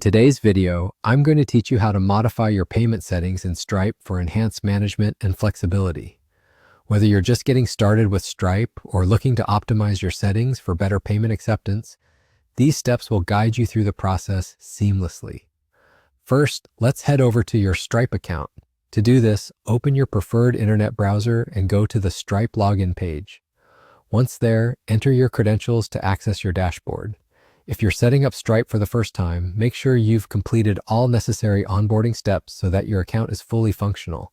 today's video, I'm going to teach you how to modify your payment settings in Stripe for enhanced management and flexibility. Whether you're just getting started with Stripe or looking to optimize your settings for better payment acceptance, these steps will guide you through the process seamlessly. First, let's head over to your Stripe account. To do this, open your preferred internet browser and go to the Stripe login page. Once there, enter your credentials to access your dashboard. If you're setting up Stripe for the first time, make sure you've completed all necessary onboarding steps so that your account is fully functional.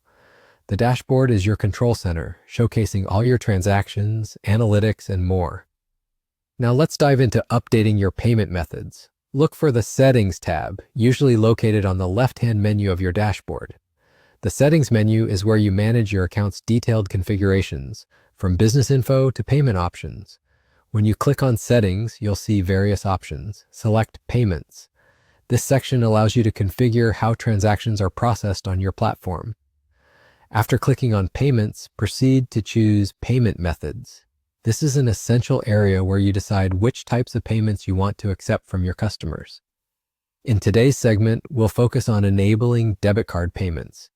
The dashboard is your control center, showcasing all your transactions, analytics, and more. Now let's dive into updating your payment methods. Look for the Settings tab, usually located on the left-hand menu of your dashboard. The Settings menu is where you manage your account's detailed configurations, from business info to payment options. When you click on Settings, you'll see various options. Select Payments. This section allows you to configure how transactions are processed on your platform. After clicking on Payments, proceed to choose Payment Methods. This is an essential area where you decide which types of payments you want to accept from your customers. In today's segment, we'll focus on enabling debit card payments.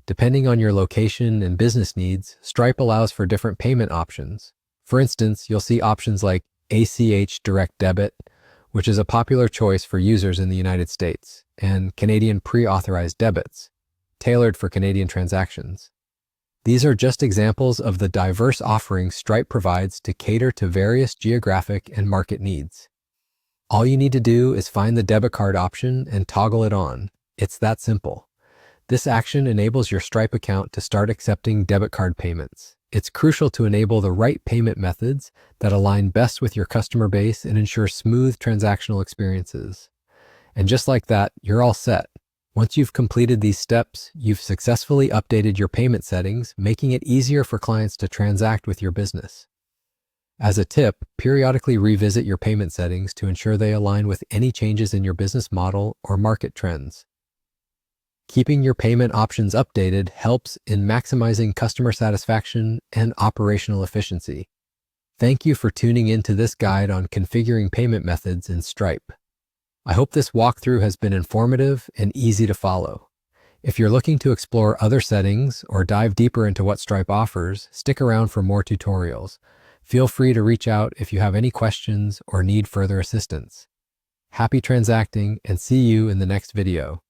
Depending on your location and business needs, Stripe allows for different payment options. For instance, you'll see options like ACH Direct Debit, which is a popular choice for users in the United States, and Canadian Pre-Authorized Debits, tailored for Canadian transactions. These are just examples of the diverse offerings Stripe provides to cater to various geographic and market needs. All you need to do is find the debit card option and toggle it on. It's that simple. This action enables your Stripe account to start accepting debit card payments. It's crucial to enable the right payment methods that align best with your customer base and ensure smooth transactional experiences. And just like that, you're all set. Once you've completed these steps, you've successfully updated your payment settings, making it easier for clients to transact with your business. As a tip, periodically revisit your payment settings to ensure they align with any changes in your business model or market trends. Keeping your payment options updated helps in maximizing customer satisfaction and operational efficiency. Thank you for tuning into this guide on configuring payment methods in Stripe. I hope this walkthrough has been informative and easy to follow. If you're looking to explore other settings or dive deeper into what Stripe offers, stick around for more tutorials. Feel free to reach out if you have any questions or need further assistance. Happy transacting, and see you in the next video.